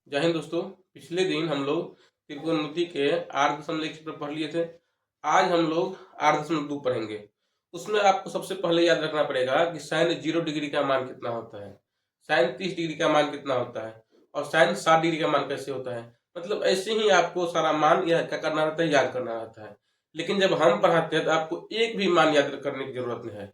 जय हिंद दोस्तों। पिछले दिन हम लोग त्रिकोणमिति के 8.1 चैप्टर पढ़ लिए थे। आज हम लोग 8.2 पढ़ेंगे। उसमें आपको सबसे पहले याद रखना पड़ेगा कि साइन 0 डिग्री का मान कितना होता है, साइन 30 डिग्री का मान कितना होता है और साइन 60 डिग्री का मान कैसे होता है। मतलब ऐसे ही आपको सारा मान क्या करना रहता है, याद करना रहता है। लेकिन जब हम पढ़ाते हैं तो आपको एक भी मान याद करने की जरूरत नहीं है।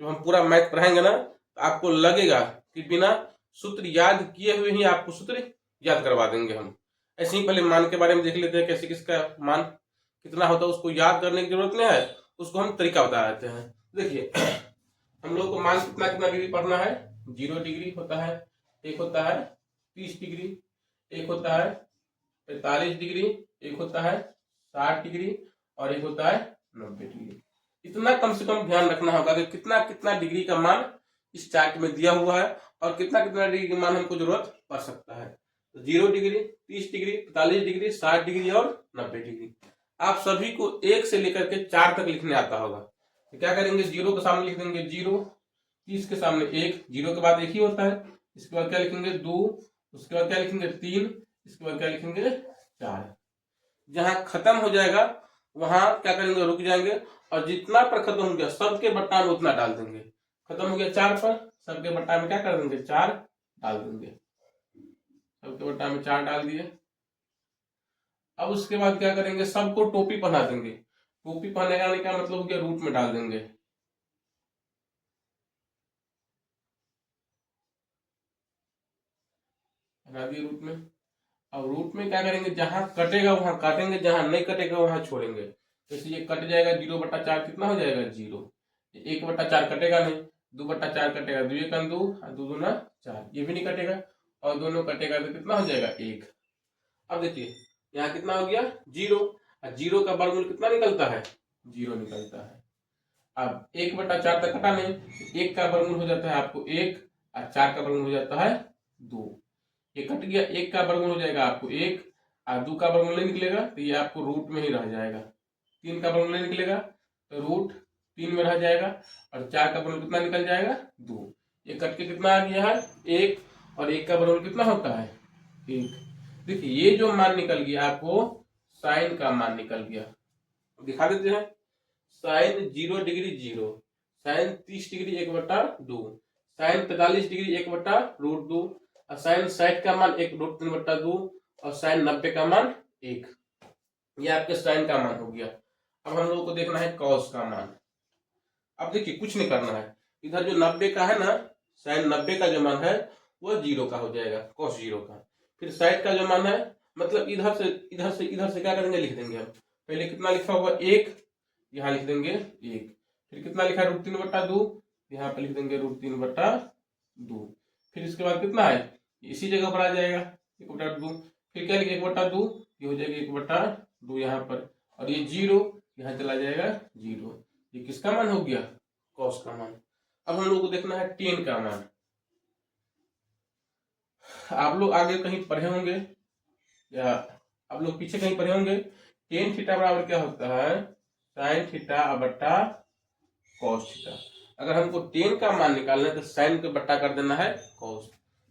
जब हम पूरा मैथ पढ़ाएंगे ना तो आपको लगेगा कि बिना सूत्र याद किए हुए ही आपको सूत्र याद करवा देंगे हम। ऐसे ही पहले मान के बारे में देख लेते हैं, कैसे किसका मान कितना होता है, उसको याद करने की जरूरत नहीं है, उसको हम तरीका बता देते हैं। देखिए हम लोग को मान कितना कितना डिग्री पढ़ना है। 0 डिग्री होता है, एक होता है 30 डिग्री, एक होता है 45 डिग्री, एक होता है 60 डिग्री और एक होता है 90 डिग्री। इतना कम से कम ध्यान रखना होगा कि कितना कितना डिग्री का मान इस चार्ट में दिया हुआ है और कितना कितना डिग्री का मान हमको जरूरत पड़ सकता है। 0 डिग्री, 30 डिग्री, 45 डिग्री, 60 डिग्री और 90 डिग्री। आप सभी को 1 से लेकर के 4 तक लिखने आता होगा। तो क्या करेंगे, 0 के सामने लिख देंगे 0, 30 के सामने 1, 0 के बाद 1 ही होता है। इसके बाद क्या लिखेंगे 2, उसके बाद क्या लिखेंगे 3, इसके बाद क्या लिखेंगे 4। जहां खत्म हो जाएगा वहां क्या करेंगे, रुक जाएंगे और जितना पर खत्म हो गया सबके बट्टा में उतना डाल देंगे। खत्म हो गया 4 पर, सबके बट्टा में क्या कर देंगे 4 डाल देंगे। सबके बट्टा में 4 डाल दिए। अब उसके बाद क्या करेंगे, सबको टोपी पहना देंगे। टोपी पहनाने का मतलब हो गया रूट में डाल देंगे। बना दिए रूट में। अब रूट में क्या करेंगे, जहां कटेगा वहां काटेंगे, जहां नहीं कटेगा वहां छोड़ेंगे। जैसे ये कट जाएगा 0/4 कितना हो जाएगा 0। 1/4 कटेगा नहीं, 2/4 कटेगा, 2 1 2 और 2 2 4, ये भी नहीं कटेगा और दोनों कटेगा तो कितना हो जाएगा 1। अब देखिए यहाँ कितना हो गया 0 और 0 का वर्गमूल कितना निकलता है 0 निकलता है। अब 1/4 तक कटा नहीं, 1 का वर्गमूल हो जाता है आपको 1 और 4 का वर्गमूल हो जाता है 2। ये कट गया, 1 का वर्गमूल हो जाएगा आपको 1 और 2 का वर्गमूल नहीं निकलेगा तो ये आपको रूट में ही रह जाएगा। 3 का वर्गमूल नहीं निकलेगा तो रूट 3 में रह जाएगा और 4 का वर्गमूल कितना निकल जाएगा 2। ये कट के कितना आ गया है 1 और 1 का वर्गमूल कितना होता है 1। देखिए ये जो मान निकल गया आपको साइन का मान निकल गया। दिखा देते हैं, sine 0 degree 0, sine 30 degree 1/2, sine 45 degree 1/√2 और साइन 60 का मान 1√3/2 और साइन 90 का मान 1। ये आपके साइन का मान हो गया। अब हम लोगों को देखना है कॉस का मान। अब देखिए कुछ नहीं करना है, इधर जो 90 का है ना, साइन 90 का जो मान है वो 0 का हो जाएगा, कॉस 0 का। फिर 60 का जो मान है मतलब इधर से क्या करेंगे, लिख देंगे हम। पहले कितना लिखा हुआ 1, यहाँ लिख देंगे 1। फिर कितना लिखा है √3/2, यहाँ पे लिख देंगे √3/2। फिर इसके बाद कितना है इसी जगह पर आ जाएगा 1/2। फिर क्या लिखे 1/2, ये हो जाएगा 1/2 यहाँ पर और ये 0 यहाँ चला जाएगा 0। ये किसका मान हो गया कॉस का मान। अब हम लोग को देखना है टेन का मान। आप लोग आगे कहीं पढ़े होंगे या आप लोग पीछे कहीं पढ़े होंगे, टेन थीटा बराबर क्या होता है साइन थीटा बट्टा कॉस थीटा। अगर हमको टेन का मान निकालना है तो साइन को बट्टा कर देना है कॉस।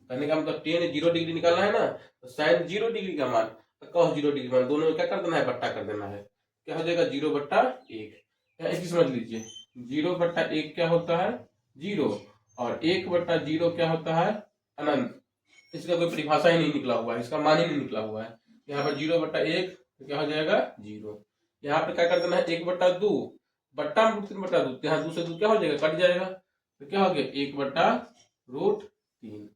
कहने का मतलब टेन 0 डिग्री निकालना है ना, तो साइन 0 डिग्री का मान कॉस 0 डिग्री मान दोनों में क्या कर देना है बट्टा कर देना है। क्या हो जाएगा 0/1। ऐसे समझ लीजिए 0/1 क्या होता है 0 और 1/0 क्या होता है अनंत। इसका कोई परिभाषा ही नहीं निकला हुआ है, इसका मान ही नहीं निकला हुआ है। यहाँ पर 0/1 तो क्या हो जाएगा 0। यहाँ पे क्या कर देना है 1/2 बट्टा √3/2, यहाँ 2 से 2 क्या हो जाएगा कट जाएगा तो क्या हो गया 1/√3।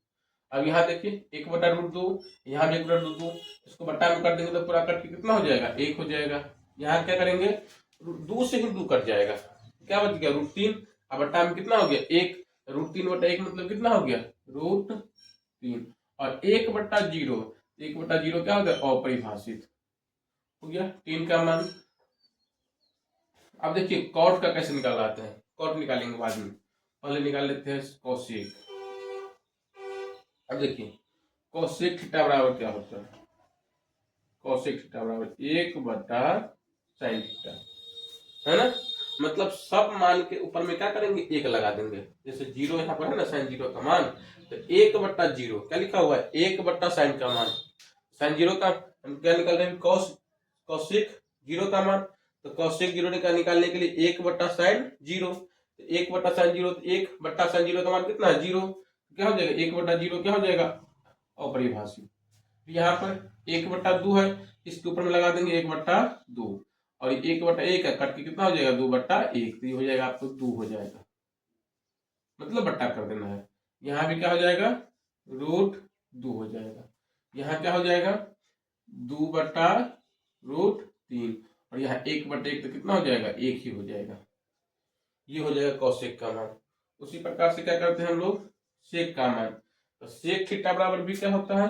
अब यहाँ देखिए 1/√2, यहाँ भी 1/2, इसको बट्टा में कर देंगे तो पूरा कट के कितना हो जाएगा 1 हो जाएगा। यहाँ क्या करेंगे 2 से ही 2 कट जाएगा, क्या बच गया √3 और बट्टा में कितना हो गया 1। √3/1 मतलब कितना हो गया √3 और 1/0, 1/0 क्या हो गया अपरिभाषित हो गया 3 का मान। अब देखिए कॉट का कैसे निकालते हैं, कॉट निकालेंगे बाद में, पहले निकाल लेते हैं कोसेक। अब देखिए कोसेक थीटा बराबर क्या होता है, कोसेक थीटा बराबर 1/sin थीटा है ना। मतलब सब मान के ऊपर में क्या करेंगे 1 लगा देंगे। जैसे 0 यहाँ पर है ना साइन 0 का मान, तो 1/0 क्या लिखा हुआ है 1/sin का मान। साइन जीरो का हम क्या निकाल रहे हैं, कॉसेक जीरो का मान। तो कॉसेक जीरो निकालने के लिए 1/sin जीरो, तो 1/sin जीरो, तो 1/sin जीरो का मान कितना है, जीरो। क्या हो जाएगा 1/0 क्या हो जाएगा, अपरिभाषित। यहाँ पर 1/2 है, इसके ऊपर में लगा देंगे 1/2, और 1/1 है, कट के कितना हो जाएगा 2/1, तो ये हो जाएगा आपको 2 हो जाएगा, मतलब बट्टा कर देना है। यहाँ भी क्या हो जाएगा, √2 हो जाएगा। यहाँ क्या हो जाएगा 2/√3, और यहाँ 1/1 तो कितना हो जाएगा, 1 ही हो जाएगा। ये हो जाएगा कॉसेक का मान। उसी प्रकार से क्या करते हैं हम लोग, सेक का मान। तो सेक थीटा बराबर भी क्या होता है,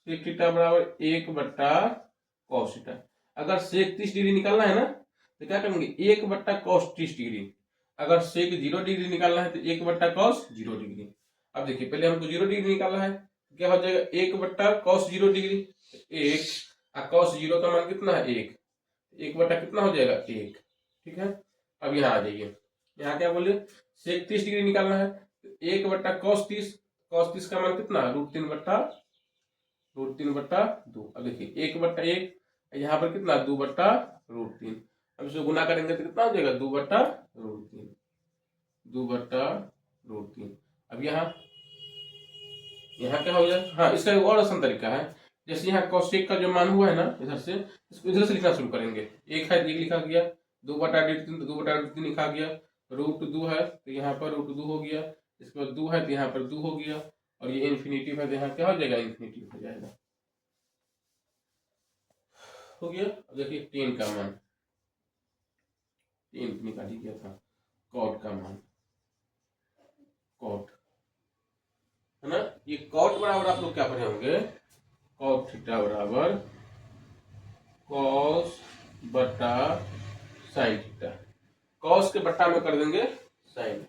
सेक थीटा बराबर 1/cos थीटा। अगर सेक 30 डिग्री निकालना है ना, तो क्या करेंगे 1/cos 30 डिग्री। अगर सेक 0 डिग्री निकालना है तो 1/cos 0 डिग्री। अब देखिए पहले हमको 0 डिग्री निकालना है, तो क्या हो जाएगा 1/cos 0 डिग्री, 1, और cos 0 का मान कितना है 1, 1 कितना हो जाएगा 1। ठीक है, अब यहाँ आ जाइए, यहाँ क्या बोले, सेक 30 डिग्री निकालना है, तो 1/cos 30, cos 30 का मान कितना है √3/2। अब देखिए 1/1, यहाँ पर कितना 2/√3। अब इसको गुना करेंगे तो कितना हो जाएगा 2/√3, 2/√3। अब यहाँ क्या हो जाए, हाँ इसका एक और आसान तरीका है। जैसे यहाँ कॉसेक का जो मान हुआ है ना, इधर से इसको इधर से लिखना शुरू करेंगे। एक है 1 लिखा गया, 2/√3 तो 2/√3 लिखा गया, √2 है तो यहाँ पर √2 हो गया, इसके बाद 2 है तो यहाँ पर 2 हो गया, और ये इन्फिनिटिव है तो यहाँ क्या हो जाएगा, इन्फिनिटिव हो जाएगा। हो गया। अब देखिए 10 का मान, 10 निकाल ही गया था, कॉट का मान, कॉट है ना, ये कॉट बराबर आप लोग क्या पढ़े होंगे, कॉट थीटा बराबर कॉस बटा साइन थीटा। कॉस के बट्टा में कर देंगे साइन।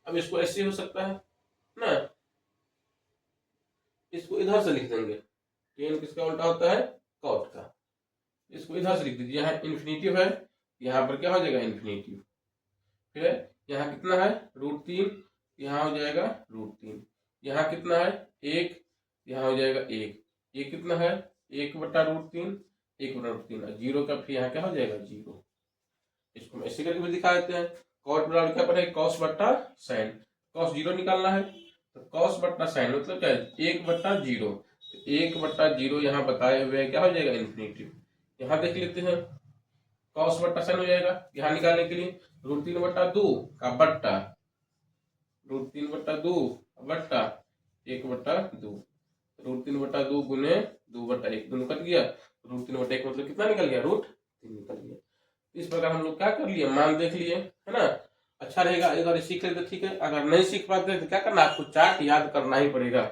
अब इसको ऐसे हो सकता है ना, इसको इधर से लिख देंगे, 10 किसका उल्टा होता है, कॉट का। इसको इधर से लिख दीजिए, यहाँ इन्फिनिटिव है, यहाँ पर क्या हो जाएगा इन्फिनिटिव, फिर यहाँ कितना है √3, यहाँ हो जाएगा √3, यहाँ कितना है 1, यहाँ हो जाएगा 1, ये कितना है 1/√3, 1/√3, और 0 का फिर यहाँ क्या हो जाएगा 0। इसको हम ऐसे करके भी दिखा देते हैं। कॉट बराबर क्या पड़ेगा, कॉस बट्टा साइन। कॉस 0 निकालना है तो कॉस बट्टा साइन मतलब क्या है 1/0, 1/0 यहाँ बताए हुए क्या हो जाएगा इन्फिनिटिव। यहाँ देख लेते हैं, कॉस बट्टा साइन हो जाएगा, यहाँ निकालने के लिए √3/2 का बट्टा, √3/2 बट्टा 1/2, √3/2 गुने 2/1, दोनों कट गया, √3/1 मतलब कितना निकल गया, √3 निकल गया। इस प्रकार हम लोग क्या कर लिए, मान देख लिए, है ना। अच्छा रहेगा अगर सीख लेते ठीक है, अगर नहीं सीख पाते तो क्या करना, आपको चार्ट याद करना ही पड़ेगा।